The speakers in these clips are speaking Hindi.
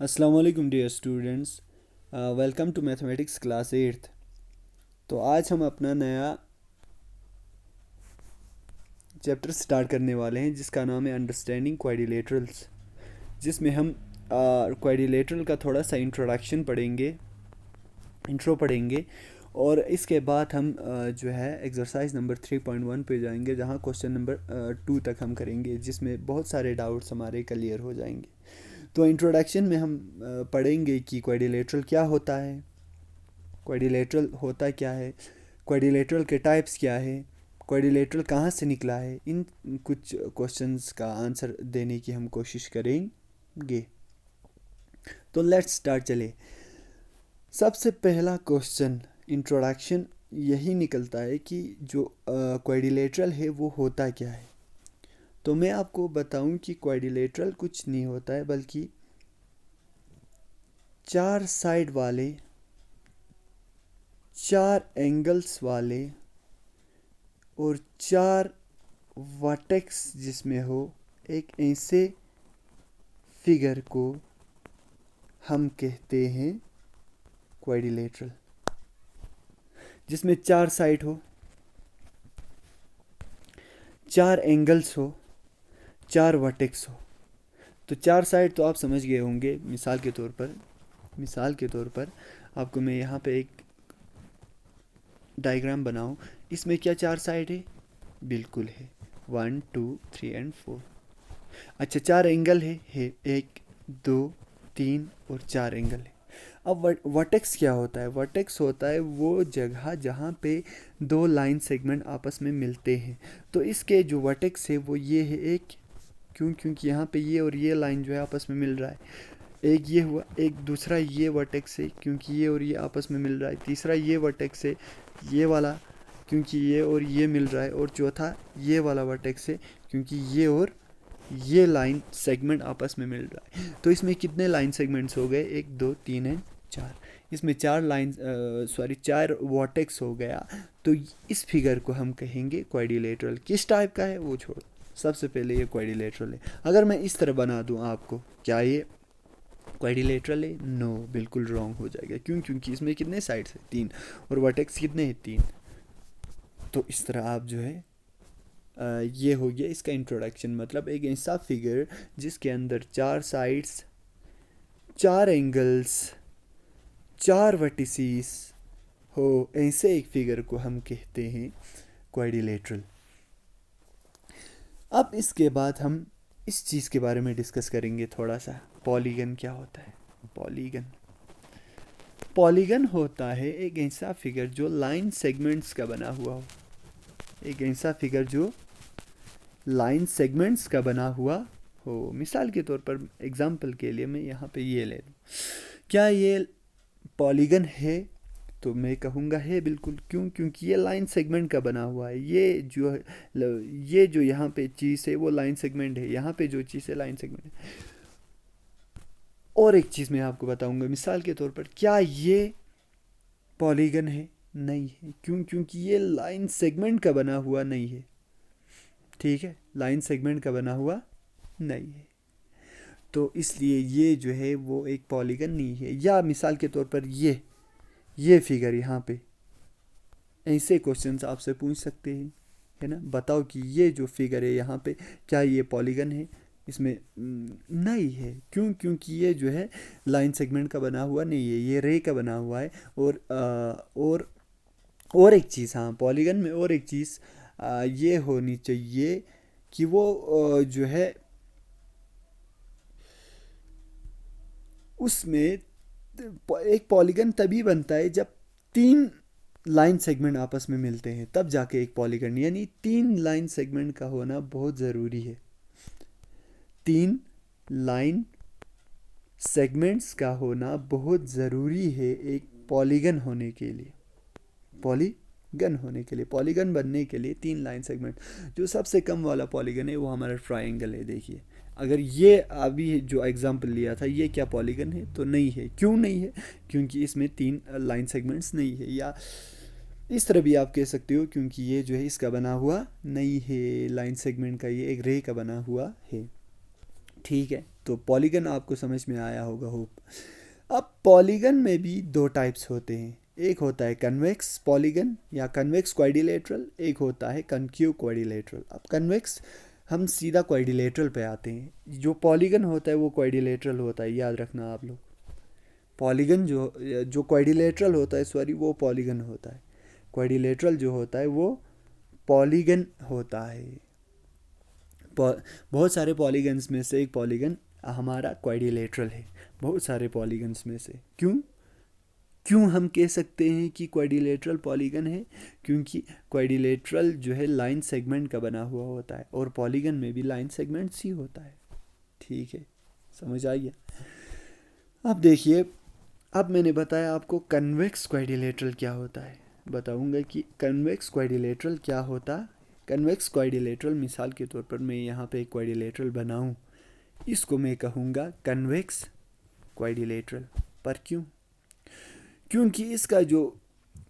अस्सलाम वालेकुम dear students, welcome to mathematics class 8th। तो आज हम अपना नया चैप्टर स्टार्ट करने वाले हैं जिसका नाम है अंडरस्टैंडिंग क्वाड्रिलेटरल्स, जिसमें हम क्वाड्रिलेटरल का थोड़ा सा इंट्रो पढ़ेंगे और इसके बाद हम जो है एक्सरसाइज नंबर 3.1 पे जाएंगे, जहाँ क्वेश्चन नंबर 2 तक हम करेंगे, जिसमें बहुत सारे डाउट्स हमारे क्लियर हो जाएंगे। तो इंट्रोडक्शन में हम पढ़ेंगे कि क्वाड्रिलेटरल क्या होता है, क्वाड्रिलेटरल होता क्या है, क्वाड्रिलेटरल के टाइप्स क्या है, क्वाड्रिलेटरल कहाँ से निकला है। इन कुछ क्वेश्चंस का आंसर देने की हम कोशिश करेंगे। तो लेट्स स्टार्ट। चले, सबसे पहला क्वेश्चन इंट्रोडक्शन यही निकलता है कि जो क्वाड्रिलेटरल है वो होता क्या है। तो मैं आपको बताऊं कि क्वाड्रिलेटरल कुछ नहीं होता है, बल्कि चार साइड वाले, चार एंगल्स वाले और चार वर्टेक्स जिसमें हो एक ऐसे फिगर को हम कहते हैं क्वाड्रिलेटरल, जिसमें चार साइड हो, चार एंगल्स हो, चार वर्टेक्स हो। तो चार साइड तो आप समझ गए होंगे। मिसाल के तौर पर आपको मैं यहाँ पे एक डायग्राम बनाऊँ, इसमें क्या चार साइड है? बिल्कुल है, 1 2 3 एंड 4। अच्छा, चार एंगल है 1 2 3 और चार एंगल है। अब वर्टेक्स क्या होता है? वर्टेक्स होता है वो जगह जहाँ पे दो लाइन सेगमेंट आपस में मिलते हैं। तो इसके जो वर्टेक्स है वो ये है एक, क्योंकि यहाँ पे ये और ये लाइन जो है आपस में मिल रहा है। एक ये हुआ, एक दूसरा ये वर्टेक्स है क्योंकि ये और ये आपस में मिल रहा है। तीसरा ये वर्टेक्स है, ये वाला, क्योंकि ये और ये मिल रहा है। और चौथा ये वाला वर्टेक्स है क्योंकि ये और ये लाइन सेगमेंट आपस में मिल रहा है। तो इसमें कितने लाइन सेगमेंट्स हो गए? 1 2 3 एंड 4। इसमें चार वर्टेक्स हो गया। तो इस फिगर को हम कहेंगे क्वाड्रिलेटरल। किस टाइप का है वो छोड़, सबसे पहले ये क्वाड्रिलेटरल है। अगर मैं इस तरह बना दूं आपको, क्या ये क्वाड्रिलेटरल है? नो, बिल्कुल रॉन्ग हो जाएगा। क्योंकि इसमें कितने साइड्स है? 3, और वर्टेक्स कितने हैं? 3। तो इस तरह आप जो है ये हो गया इसका इंट्रोडक्शन। मतलब एक ऐसा फिगर जिसके अंदर चार साइड्स, चार एंगल्स, चार वर्टिसेस हो, ऐसे एक फिगर को हम कहते हैं क्वाड्रिलेटरल। अब इसके बाद हम इस चीज़ के बारे में डिस्कस करेंगे थोड़ा सा। पॉलीगन क्या होता है? पॉलीगन होता है एक ऐसा फिगर जो लाइन सेगमेंट्स का बना हुआ हो। एक ऐसा फिगर जो लाइन सेगमेंट्स का बना हुआ हो। मिसाल के तौर पर, एग्जाम्पल के लिए मैं यहाँ पे ये ले लूँ, क्या ये पॉलीगन है? तो मैं कहूँगा है, बिल्कुल। क्योंकि ये लाइन सेगमेंट का बना हुआ है। ये जो यहाँ पे चीज़ है वो लाइन सेगमेंट है, यहाँ पे जो चीज़ है लाइन सेगमेंट है। और एक चीज़ मैं आपको बताऊँगा, मिसाल के तौर पर, क्या ये पॉलीगन है? नहीं है। क्योंकि ये लाइन सेगमेंट का बना हुआ नहीं है। ठीक है, लाइन सेगमेंट का बना हुआ नहीं है, तो इसलिए ये जो है वो एक पॉलीगन नहीं है। या मिसाल के तौर पर ये फिगर यहाँ पे, ऐसे क्वेश्चंस आपसे पूछ सकते हैं, है ना। बताओ कि ये जो फिगर है यहाँ पे, क्या ये पॉलीगन है? इसमें नहीं है। क्योंकि ये जो है लाइन सेगमेंट का बना हुआ नहीं है, ये रे का बना हुआ है। और एक चीज़, हाँ, पॉलीगन में और एक चीज़ ये होनी चाहिए कि वो जो है उसमें एक पॉलीगन तभी बनता है जब 3 लाइन सेगमेंट आपस में मिलते हैं, तब जाके एक पॉलीगन। यानी 3 लाइन सेगमेंट का होना बहुत ज़रूरी है। 3 लाइन सेगमेंट्स का होना बहुत ज़रूरी है एक पॉलीगन होने के लिए। पॉलीगन बनने के लिए 3 लाइन सेगमेंट। जो सबसे कम वाला पॉलीगन है वो हमारा ट्राइंगल है। देखिए, अगर ये अभी जो एग्जांपल लिया था, ये क्या पॉलीगन है? तो नहीं है। क्यों नहीं है? क्योंकि इसमें 3 लाइन सेगमेंट्स नहीं है। या इस तरह भी आप कह सकते हो, क्योंकि ये जो है इसका बना हुआ नहीं है लाइन सेगमेंट का, ये एक रे का बना हुआ है। ठीक है, तो पॉलीगन आपको समझ में आया होगा होप। अब पॉलीगन में भी दो टाइप्स होते हैं, एक होता है कन्वेक्स पॉलीगन या कन्वेक्स क्वाड्रिलेटरल, एक होता है कनक्यू क्वाड्रिलेटरल। अब कन्वेक्स हम सीधा क्वाड्रिलेटरल पे आते हैं। जो पॉलीगन होता है वो क्वाड्रिलेटरल होता है, याद रखना आप लोग। पॉलीगन जो जो क्वाड्रिलेटरल होता है, सॉरी, वो पॉलीगन होता है। क्वाड्रिलेटरल जो होता है वो पॉलीगन होता है। बहुत सारे पॉलीगन्स में से एक पॉलीगन हमारा क्वाड्रिलेटरल है, बहुत सारे पॉलीगन्स में से। क्यों क्यों हम कह सकते हैं कि क्वाड्रिलेटरल पॉलीगन है? क्योंकि क्वाड्रिलेटरल जो है लाइन सेगमेंट का बना हुआ होता है और पॉलीगन में भी लाइन सेगमेंट्स ही होता है। ठीक है, समझ आ गया। अब देखिए, अब मैंने बताया आपको कन्वेक्स क्वाड्रिलेटरल क्या होता है, बताऊंगा कि कन्वेक्स क्वाड्रिलेटरल क्या होता। कन्वेक्स क्वाड्रिलेटरल, मिसाल के तौर पर मैं यहाँ पे एक क्वाड्रिलेटरल बनाऊँ, इसको मैं कहूँगा कन्वेक्स क्वाड्रिलेटरल। पर क्यों? क्योंकि इसका जो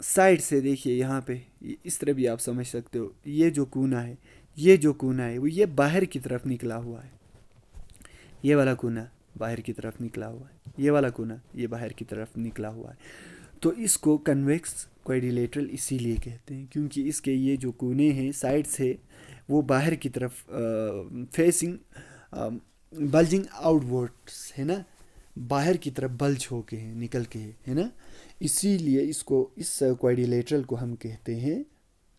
साइड से देखिए यहाँ पे, इस तरह भी आप समझ सकते हो, ये जो कोना है, ये जो कोना है वो ये बाहर की तरफ निकला हुआ है। ये वाला कोना बाहर की तरफ निकला हुआ है, ये वाला कोना ये बाहर की तरफ निकला हुआ है। तो इसको कन्वेक्स क्वाड्रिलेटरल इसीलिए कहते हैं क्योंकि इसके ये जो कोने हैं साइड से वो बाहर की तरफ फेसिंग बल्जिंग आउटवर्ड्स है ना, बाहर की तरफ बल्ज होके हैं, निकल के है ना। इसीलिए इसको, इस क्वाड्रिलेटरल को हम कहते हैं,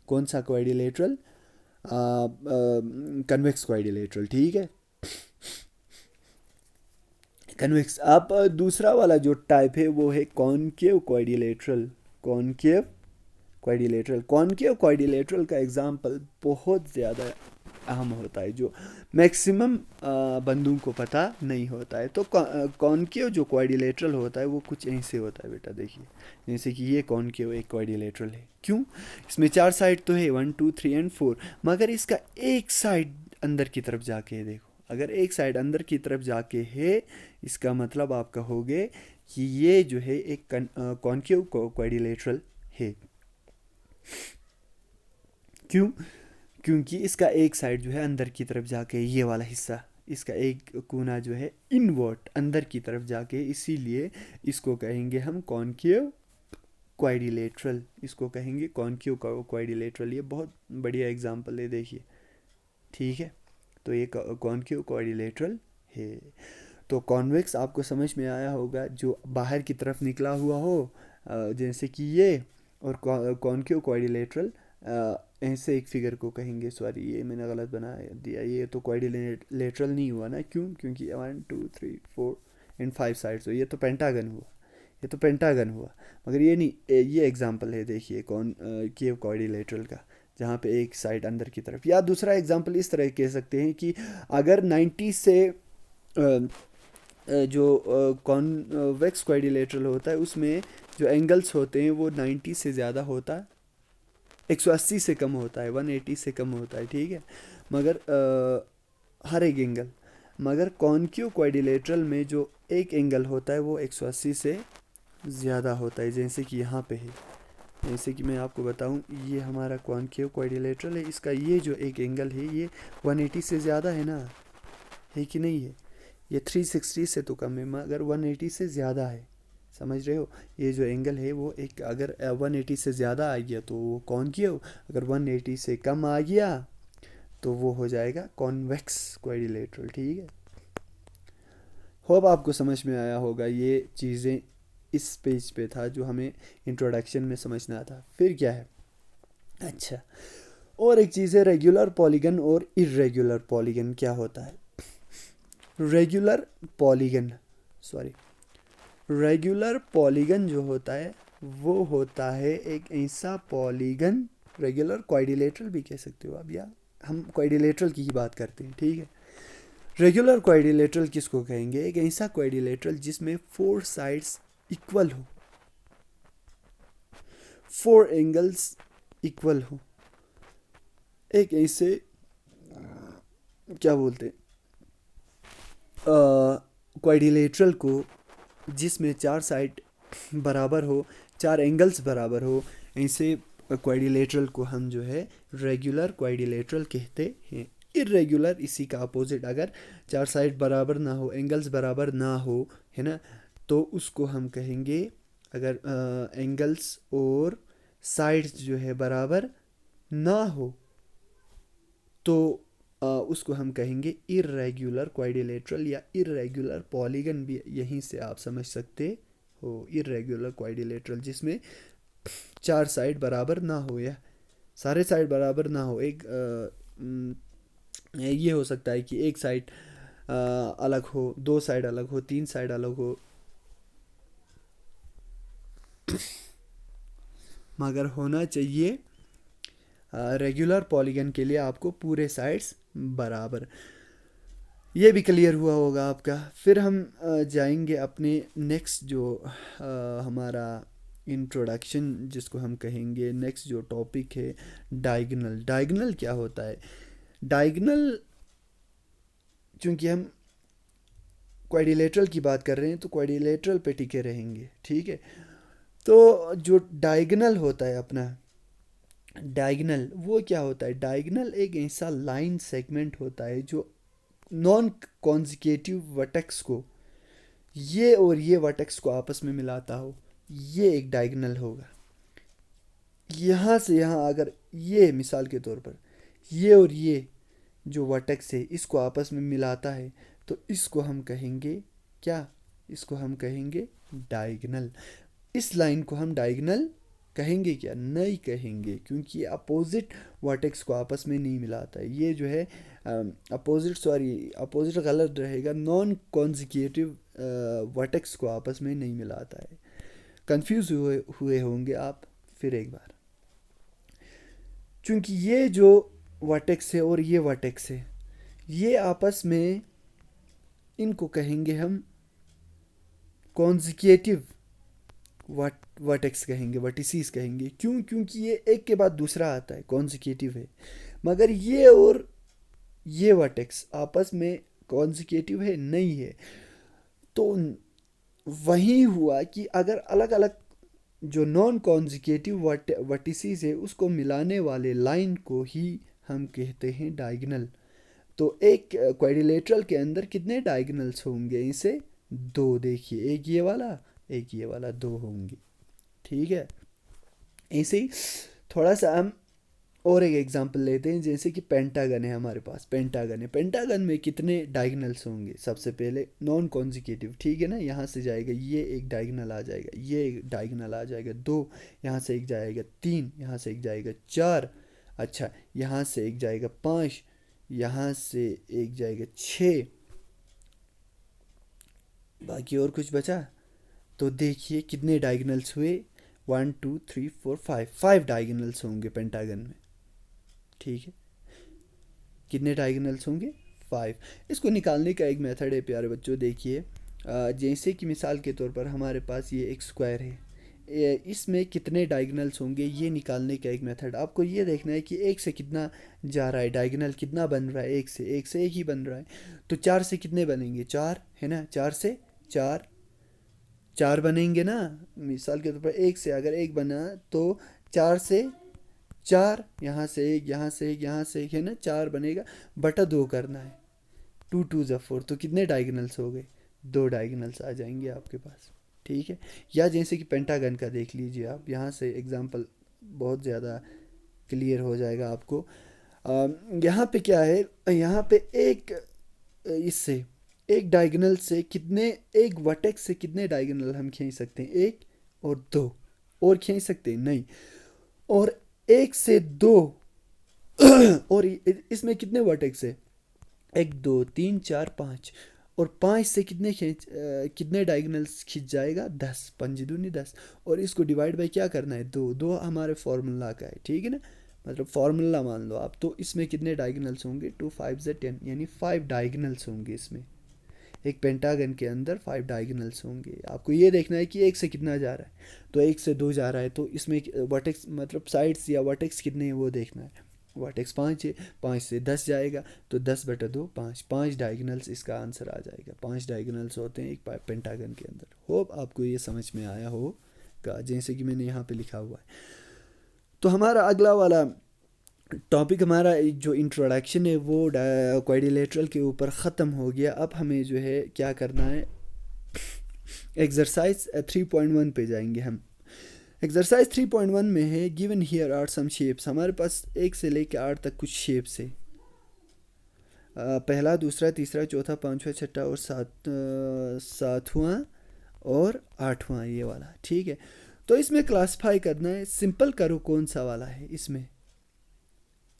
कौन सा क्वाड्रिलेटरल? Convex quadrilateral. ठीक है, कन्वेक्स। अब दूसरा वाला जो टाइप है वो है concave quadrilateral. Concave quadrilateral, concave quadrilateral का एग्जांपल बहुत ज़्यादा अहम होता है, जो मैक्सिमम बंदों को पता नहीं होता है। तो कॉनकेव जो क्वाड्रिलेटरल होता है वो कुछ ऐसे होता है बेटा, देखिए, जैसे कि ये कॉनकेव एक क्वाड्रिलेटरल है। क्यों? इसमें 4 साइड तो है, 1 2 3 एंड 4, मगर इसका एक साइड अंदर की तरफ जाके है। देखो, अगर एक साइड अंदर की तरफ जाके है, इसका मतलब आप कहोगे कि ये जो है एक कॉनकेव क्वाड्रिलेटरल है। क्यों? क्योंकि इसका एक साइड जो है अंदर की तरफ जाके, ये वाला हिस्सा, इसका एक कोना जो है इनवर्ट अंदर की तरफ जाके, इसीलिए इसको कहेंगे हम कॉनकेव क्वाड्रिलेटरल। इसको कहेंगे कॉनकेव क्वाड्रिलेटरल। ये बहुत बढ़िया एग्जांपल है, देखिए। ठीक है, तो ये कॉनकेव क्वाड्रिलेटरल है। तो कॉन्वेक्स आपको समझ में आया होगा, जो बाहर की तरफ निकला हुआ हो, जैसे कि ये, और कॉनकेव क्वाड्रिलेटरल ऐसे एक फिगर को कहेंगे। सॉरी, ये मैंने गलत बना दिया, ये तो क्वाड्रिलेटरल नहीं हुआ ना। क्यों? क्योंकि 1 2 3 4 एंड 5 साइड्स हो, ये तो पेंटागन हुआ, ये तो पेंटागन हुआ। मगर ये नहीं, ये एग्जांपल है, देखिए, केव क्वाड्रिलेटरल का, जहाँ पे एक साइड अंदर की तरफ। या दूसरा एग्जांपल इस तरह कह सकते हैं कि अगर 90 से जो कॉन्वेक्स क्वाड्रिलेटरल होता है उसमें जो एंगल्स होते हैं वो 90 से ज़्यादा होता है, 180 से कम होता है, 180 से कम होता है। ठीक है, मगर हर एक एंगल, मगर कॉनकेव क्वाड्रिलेटरल में जो एक एंगल होता है वो 180 से ज़्यादा होता है, जैसे कि यहाँ पे है। जैसे कि मैं आपको बताऊं, ये हमारा कॉनकेव क्वाड्रिलेटरल है, इसका ये जो एक एंगल है ये 180 से ज़्यादा है ना, है कि नहीं है? ये 360 से तो कम है मगर 180 से ज़्यादा है, समझ रहे हो? ये जो एंगल है वो एक, अगर 180 से ज़्यादा आ गया तो वो कॉनकेव, अगर 180 से कम आ गया तो वो हो जाएगा कॉन्वेक्स क्वाड्रिलेटरल। ठीक है, होप आपको समझ में आया होगा। ये चीज़ें इस पेज पे था जो हमें इंट्रोडक्शन में समझना था। फिर क्या है? अच्छा, और एक चीज़ है रेगुलर पॉलीगन और इर्रेगुलर पॉलीगन। क्या होता है regular polygon? Sorry, regular polygon जो होता है वो होता है एक ऐसा पॉलीगन, रेगुलर क्वाड्रिलेटरल भी कह सकते हो आप, या हम क्वाड्रिलेटरल की ही बात करते हैं। ठीक है, रेगुलर क्वाड्रिलेटरल किसको कहेंगे? एक ऐसा क्वाड्रिलेटरल जिसमें 4 साइड्स इक्वल हो, 4 एंगल्स इक्वल हो। एक ऐसे, क्या बोलते हैं, क्वाड्रिलेटरल को जिसमें 4 साइड बराबर हो, 4 एंगल्स बराबर हो, ऐसे क्वाड्रिलेटरल को हम जो है रेगुलर क्वाड्रिलेटरल कहते हैं। इर्रेगुलर इसी का अपोजिट, अगर चार साइड बराबर ना हो, एंगल्स बराबर ना हो, है ना, तो उसको हम कहेंगे, अगर एंगल्स और साइड्स जो है बराबर ना हो तो उसको हम कहेंगे इर्रेगुलर क्वाड्रिलेटरल या इर्रेगुलर पॉलीगन, भी यहीं से आप समझ सकते हो। इर्रेगुलर क्वाड्रिलेटरल जिसमें चार साइड बराबर ना हो या सारे साइड बराबर ना हो, एक ये हो सकता है कि एक साइड अलग हो, दो साइड अलग हो, तीन साइड अलग हो, मगर होना चाहिए रेगुलर पॉलीगन के लिए आपको पूरे साइड्स बराबर। ये भी क्लियर हुआ होगा आपका। फिर हम जाएंगे अपने नेक्स्ट जो हमारा इंट्रोडक्शन जिसको हम कहेंगे, नेक्स्ट जो टॉपिक है डायगोनल। डायगोनल क्या होता है? डायगोनल, चूंकि हम क्वाड्रिलेटरल की बात कर रहे हैं तो क्वाड्रिलेटरल पे टिके रहेंगे, ठीक है। तो जो डायगोनल होता है अपना, डायगोनल वो क्या होता है? डायगोनल एक ऐसा लाइन सेगमेंट होता है जो नॉन कॉन्जिकेटिव वर्टेक्स को, ये और ये वर्टेक्स को आपस में मिलाता हो, ये एक डायगोनल होगा। यहाँ से यहाँ अगर ये मिसाल के तौर पर ये और ये जो वर्टेक्स है इसको आपस में मिलाता है तो इसको हम कहेंगे क्या? इसको हम कहेंगे डायगोनल। इस लाइन को हम डायगोनल कहेंगे क्या? नहीं कहेंगे, क्योंकि ये अपोजिट वर्टेक्स को आपस में नहीं मिलाता है। ये जो है अपोजिट, सॉरी अपोजिट गलत रहेगा, नॉन कॉन्जिक्यूटिव वर्टेक्स को आपस में नहीं मिलाता है। कंफ्यूज हुए होंगे आप फिर एक बार, क्योंकि ये जो वर्टेक्स है और ये वर्टेक्स है, ये आपस में, इनको कहेंगे हम कॉन्जिक्यूटिव वर्टेक्स कहेंगे, वर्टिसीज कहेंगे। क्यों? क्योंकि ये एक के बाद दूसरा आता है, कॉन्जिक्यूटिव है। मगर ये और ये वर्टेक्स आपस में कॉन्जिक्यूटिव है नहीं है। तो वही हुआ कि अगर अलग अलग जो नॉन कॉन्जिक्यूटिव वर्टिसीज है उसको मिलाने वाले लाइन को ही हम कहते हैं डायगोनल। तो एक क्वाड्रिलेटरल के अंदर कितने डायगोनल्स होंगे? इसे दो, देखिए, एक ये वाला, दो होंगे, ठीक है। ऐसे ही थोड़ा सा हम और एक एग्जांपल लेते हैं, जैसे कि पेंटागन है हमारे पास। पेंटागन है, पेंटागन में कितने डायगोनल्स होंगे? सबसे पहले नॉन कॉन्जिक्यूटिव, ठीक है ना, यहाँ से जाएगा ये एक डायगोनल आ जाएगा, ये एक डायगोनल आ जाएगा, दो यहाँ से एक जाएगा, तीन यहाँ से एक जाएगा, चार, अच्छा यहाँ से एक जाएगा, पाँच यहाँ से एक जाएगा, छः, बाकी और कुछ बचा? तो देखिए कितने डायगोनल्स हुए, one two three four five, five diagonals होंगे पेंटागन में, ठीक है। कितने डायगोनल्स होंगे? फाइव। इसको निकालने का एक मेथड है प्यारे बच्चों, देखिए जैसे कि मिसाल के तौर पर हमारे पास ये एक स्क्वायर है, इसमें कितने डायगोनल्स होंगे ये निकालने का एक मेथड। आपको ये देखना है कि एक से कितना जा रहा है, डायगोनल कितना बन रहा है, एक से एक ही बन रहा है। तो चार से कितने बनेंगे? चार, है ना, चार से चार, चार बनेंगे ना। मिसाल के तौर पर एक से अगर एक बना तो चार से चार, यहाँ से एक, यहाँ से एक, यहाँ से एक, है ना, चार बनेगा, बटा दो करना है, टू टू ज़ा फोर। तो कितने डायगोनल्स हो गए? दो डायगोनल्स आ जाएंगे आपके पास, ठीक है। या जैसे कि पेंटागन का देख लीजिए आप, यहाँ से एग्जांपल बहुत ज़्यादा क्लियर हो जाएगा आपको। यहाँ पे क्या है, यहाँ पे एक इससे एक डायगोनल से कितने, एक वर्टेक्स से कितने डायगोनल हम खींच सकते हैं? एक और दो, और खींच सकते हैं? नहीं। और एक से दो और इसमें कितने वर्टेक्स है? एक, दो, तीन, चार, पाँच। और पाँच से कितने कितने डायगोनल्स खींच जाएगा? 10, पंच दूनी 10। और इसको डिवाइड बाय क्या करना है? दो, दो हमारे फार्मूला का है, ठीक है ना, मतलब फार्मूला मान लो आप। तो इसमें कितने डायगोनल्स होंगे? टू फाइव ज़ा 10, यानी फाइव डायगोनल्स होंगे इसमें। एक पेंटागन के अंदर फाइव डायगोनल्स होंगे। आपको ये देखना है कि एक से कितना जा रहा है, तो एक से दो जा रहा है, तो इसमें वर्टेक्स मतलब साइड्स या वर्टेक्स कितने हैं वो देखना है। वर्टेक्स पाँच है, पाँच से 10 जाएगा, तो 10 बटा दो, पाँच, पाँच डायगोनल्स इसका आंसर आ जाएगा। पाँच डायगोनल्स होते हैं एक पेंटागन के अंदर। होप आपको ये समझ में आया होगा, जैसे कि मैंने यहाँ पे लिखा हुआ है। तो हमारा अगला वाला टॉपिक हमारा जो इंट्रोडक्शन है वो क्वाड्रिलेटरल के ऊपर ख़त्म हो गया। अब हमें जो है क्या करना है, एक्सरसाइज 3.1 पे जाएंगे हम। एक्सरसाइज 3.1 में है given here are some shapes. हमारे पास 1 से लेकर 8 तक कुछ शेप्स है। पहला, दूसरा, तीसरा, चौथा, पांचवा, छठा और सातवां और आठवां, ये वाला, ठीक है। तो इसमें क्लासिफाई करना है, सिंपल करो कौन सा वाला है, इसमें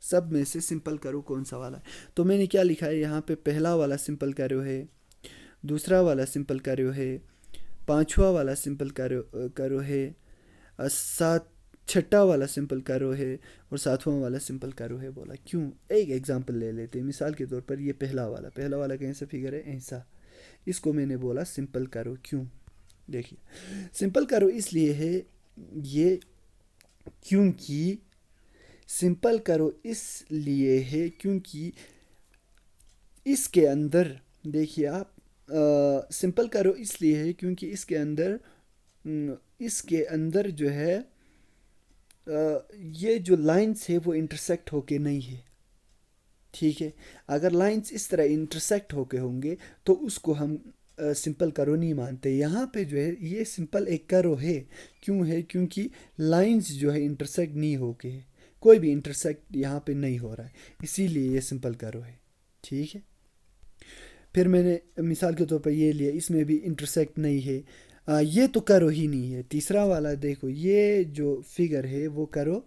सब में से सिंपल करो कौन सा वाला है। तो मैंने क्या लिखा है यहाँ पे, पहला वाला सिंपल करो है, दूसरा वाला सिंपल करो है, पांचवा वाला सिंपल करो है, सात छठा वाला सिंपल करो है और सातवां वाला सिंपल करो है बोला। क्यों? एक एग्जांपल ले लेते हैं। मिसाल के तौर पर ये पहला वाला कैसा फिगर है, ऐसा, इसको मैंने बोला सिंपल करो। क्यों? देखिए, सिंपल करो इसलिए है ये, क्योंकि सिंपल करो इसलिए है क्योंकि इसके अंदर, देखिए आप, सिंपल करो इसलिए है क्योंकि इसके अंदर जो है ये जो लाइंस है वो इंटरसेक्ट होके नहीं है, ठीक है। अगर लाइंस इस तरह इंटरसेक्ट होके होंगे तो उसको हम सिंपल करो नहीं मानते। यहाँ पे जो है ये सिंपल एक करो है। क्यों है? क्योंकि लाइंस जो है इंटरसेक्ट नहीं होके है, कोई भी इंटरसेक्ट यहाँ पे नहीं हो रहा है, इसीलिए ये सिंपल करो है, ठीक है। फिर मैंने मिसाल के तौर पर ये लिया, इसमें भी इंटरसेक्ट नहीं है, ये तो करो ही नहीं है। तीसरा वाला देखो, ये जो फिगर है वो करो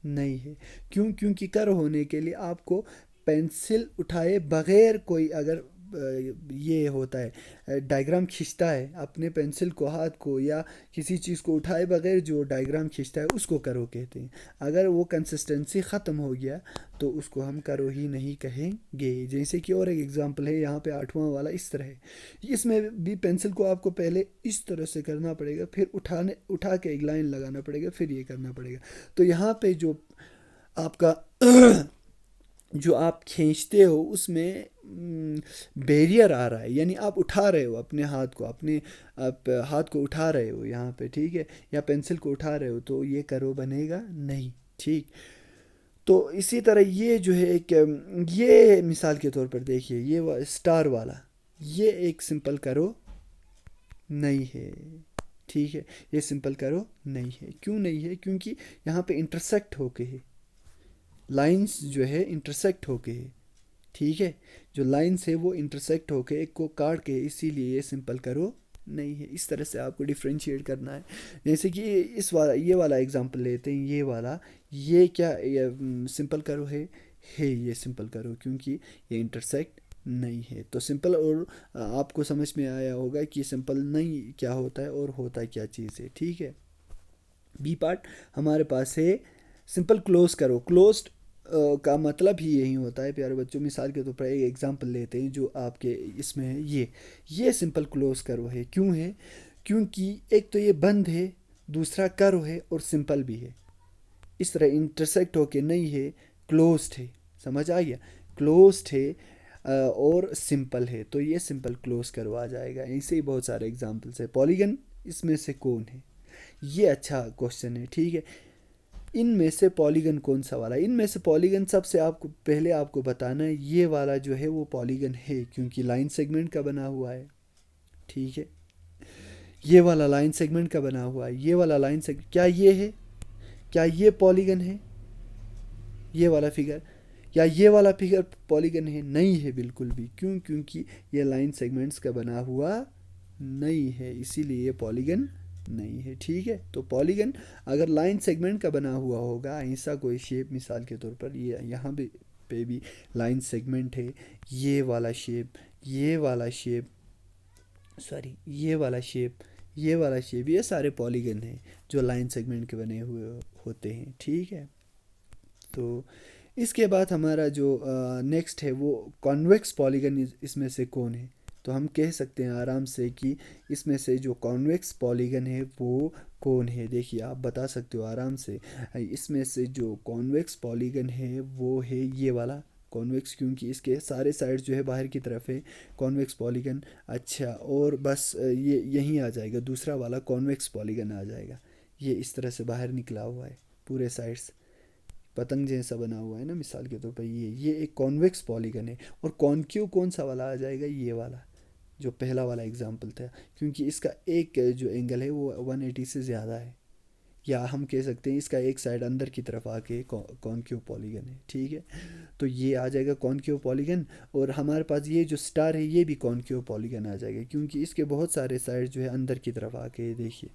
नहीं है। क्यों? क्योंकि करो होने के लिए आपको पेंसिल उठाए बगैर कोई अगर ये होता है, डायग्राम खींचता है अपने पेंसिल को, हाथ को या किसी चीज़ को उठाए बगैर जो डायग्राम खींचता है उसको करो कहते हैं। अगर वो कंसिस्टेंसी ख़त्म हो गया तो उसको हम करो ही नहीं कहेंगे। जैसे कि और एक एग्जांपल है यहाँ पे, आठवां वाला इस तरह है। इसमें भी पेंसिल को आपको पहले इस तरह से करना पड़ेगा, फिर उठा के एक लाइन लगाना पड़ेगा, फिर ये करना पड़ेगा। तो यहाँ पे जो आपका जो आप खींचते हो उसमें बैरियर आ रहा है, यानी आप उठा रहे हो अपने हाथ को, आप हाथ को उठा रहे हो यहाँ पे, ठीक है, या पेंसिल को उठा रहे हो, तो ये करो बनेगा नहीं, ठीक। तो इसी तरह ये जो है एक, ये मिसाल के तौर पर देखिए, ये स्टार वाला, ये एक सिंपल करो नहीं है, ठीक है। ये सिंपल करो नहीं है। क्यों नहीं है? क्योंकि यहाँ पे इंटरसेक्ट होके है, लाइंस जो है इंटरसेक्ट होके है, ठीक है। जो लाइंस है वो इंटरसेक्ट होके एक को काट के, इसीलिए ये सिंपल करो नहीं है। इस तरह से आपको डिफ्रेंशिएट करना है। जैसे कि ये वाला एग्जांपल लेते हैं, ये वाला, ये क्या, ये सिंपल करो है ये सिंपल करो क्योंकि ये इंटरसेक्ट नहीं है। तो सिंपल, और आपको समझ में आया होगा कि सिंपल नहीं क्या होता है और होता क्या चीज़ है, ठीक है। बी पार्ट हमारे पास है सिंपल क्लोज करो। क्लोज्ड का मतलब ही यही होता है प्यारे बच्चों। मिसाल के तौर पर एक एग्जांपल लेते हैं जो आपके इसमें है, ये सिंपल क्लोज करो है। क्यों है? क्योंकि एक तो ये बंद है, दूसरा करो है और सिंपल भी है। इस तरह इंटरसेक्ट होके नहीं है, क्लोज्ड है, समझ आ गया? क्लोज्ड है और सिंपल है, तो ये सिंपल क्लोज करो आ जाएगा। ऐसे ही बहुत सारे एग्जांपल्स है। पॉलीगन इसमें से कौन है? ये अच्छा क्वेश्चन है, ठीक है। इनमें से पॉलीगन कौन सा वाला है? इनमें से पॉलीगन सबसे आपको पहले आपको बताना है, ये वाला जो है वो पॉलीगन है क्योंकि लाइन सेगमेंट का बना हुआ है, ठीक है। ये वाला लाइन सेगमेंट का बना हुआ है, ये वाला लाइन सेगमेंट, क्या ये है? क्या ये पॉलीगन है? ये वाला फिगर या ये वाला फिगर पॉलीगन है? नहीं है बिल्कुल भी। क्यों? क्योंकि ये लाइन सेगमेंट्स का बना हुआ नहीं है, इसीलिए ये पॉलीगन नहीं है, ठीक है। तो पॉलीगन अगर लाइन सेगमेंट का बना हुआ होगा, ऐसा कोई शेप, मिसाल के तौर पर ये यहाँ पे भी लाइन सेगमेंट है, ये वाला शेप, ये वाला शेप, सॉरी ये वाला शेप, ये वाला शेप, ये सारे पॉलीगन हैं जो लाइन सेगमेंट के बने हुए होते हैं, ठीक है। तो इसके बाद हमारा जो नेक्स्ट है वो कॉन्वेक्स पॉलीगन, इसमें से कौन है? तो हम कह सकते हैं आराम से कि इसमें से जो कॉन्वेक्स पॉलीगन है वो कौन है। देखिए आप बता सकते हो आराम से, इसमें से जो कॉन्वेक्स पॉलीगन है वो है ये वाला कॉन्वेक्स, क्योंकि इसके सारे साइड जो है बाहर की तरफ है, कॉन्वेक्स पॉलीगन। अच्छा, और बस ये यहीं आ जाएगा, दूसरा वाला कॉन्वेक्स पॉलीगन आ जाएगा। ये इस तरह से बाहर निकला हुआ है पूरे साइड्स, पतंग जैसा बना हुआ है ना, मिसाल के तौर पर ये एक कॉन्वेक्स पॉलीगन है। और कॉनक्यू कौन सा वाला आ जाएगा, ये वाला जो पहला वाला एग्जाम्पल था, क्योंकि इसका एक जो एंगल है वो 180 से ज़्यादा है। या हम कह सकते हैं इसका एक साइड अंदर की तरफ आके कॉनक्यू पॉलीगन है, ठीक है। तो ये आ जाएगा कॉनक्यू पॉलीगन। और हमारे पास ये जो स्टार है ये भी कॉनक्यू पॉलीगन आ जाएगा, क्योंकि इसके बहुत सारे साइड जो है अंदर की तरफ आके, देखिए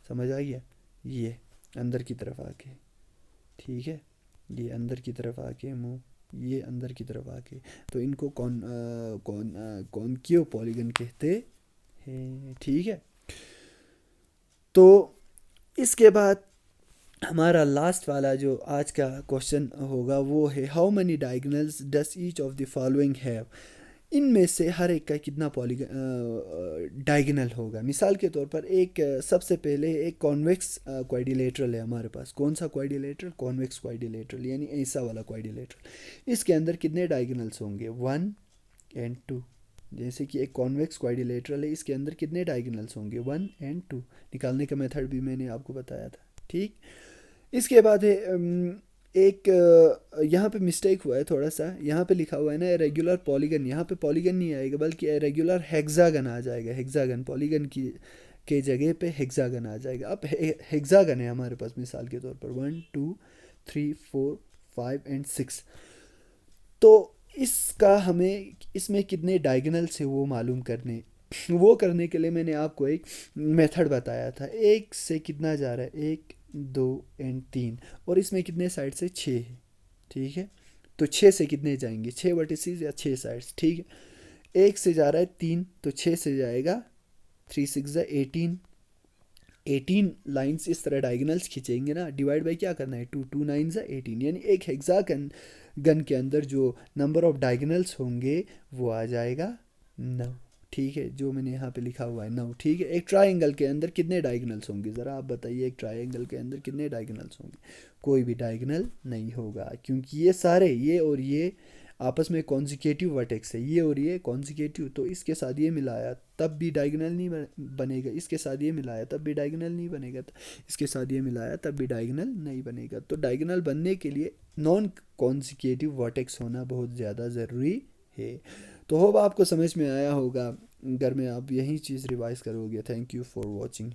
समझ आ गया, ये अंदर की तरफ आके, ठीक है, ये अंदर की तरफ आके मुंह, ये अंदर की तरफ आके, तो इनको कॉनक्यू पॉलीगन कहते हैं, ठीक है। तो इसके बाद हमारा लास्ट वाला जो आज का क्वेश्चन होगा वो है, how many diagonals does each of the following have. इनमें से हर एक का कितना पॉलीगन डायगोनल होगा। मिसाल के तौर पर एक सबसे पहले एक कॉन्वेक्स क्वाड्रिलेटरल है हमारे पास। कौन सा क्वाड्रिलेटरल, कॉन्वेक्स क्वाड्रिलेटरल, यानी ऐसा वाला क्वाड्रिलेटरल। इसके अंदर कितने डायगोनल्स होंगे, 1 एंड 2। जैसे कि एक कॉन्वेक्स क्वाड्रिलेटरल है, इसके अंदर कितने डायगोनल्स होंगे, 1 एंड 2। निकालने का मेथड भी मैंने आपको बताया था, ठीक। इसके बाद है एक यहाँ पे मिस्टेक हुआ है थोड़ा सा, यहाँ पे लिखा हुआ है ना रेगुलर पॉलीगन, यहाँ पे पॉलीगन नहीं आएगा बल्कि रेगुलर हेक्सागन आ जाएगा। हेक्सागन पॉलीगन की के जगह पे हेक्सागन आ जाएगा। अब हेक्सागन है हमारे पास, मिसाल के तौर पर 1 2 3 4 5 एंड 6। तो इसका हमें इसमें कितने डायगोनल्स है वो मालूम करने, वो करने के लिए मैंने आपको एक मेथड बताया था। एक से कितना जा रहा है, 1 2 एंड 3, और इसमें कितने साइड से, 6 है, ठीक है। तो 6 से कितने जाएंगे, 6 वर्टिसेस या 6 साइड्स, ठीक है। एक से जा रहा है 3, तो 6 से जाएगा 3 6 18, 18 लाइंस इस तरह डायगोनल्स खींचेंगे ना, डिवाइड बाई क्या करना है, 2 2 9 18, यानी एक हेक्सागन गन के अंदर जो नंबर ऑफ डायगोनल्स होंगे वो आ जाएगा 9, ठीक है। जो मैंने यहाँ पे लिखा हुआ है 9, ठीक है। एक ट्राइंगल के अंदर कितने डायगोनल्स होंगे, ज़रा आप बताइए, एक ट्राइंगल के अंदर कितने डायगोनल्स होंगे। कोई भी डायगोनल नहीं होगा, क्योंकि ये सारे, ये और ये आपस में कॉन्जिकेटिव वर्टेक्स है, ये और ये कॉन्जिकेटिव। तो इसके साथ ये मिलाया तब भी डायगोनल नहीं बनेगा, इसके साथ ये मिलाया तब भी डायगोनल नहीं बनेगा, इसके साथ ये मिलाया तब भी डायगोनल नहीं बनेगा। तो डायगोनल बनने के लिए नॉन कॉन्जिकेटिव वर्टेक्स होना बहुत ज़्यादा ज़रूरी है। तो होप आपको समझ में आया होगा, घर में आप यही चीज़ रिवाइज करोगे। Thank you for watching.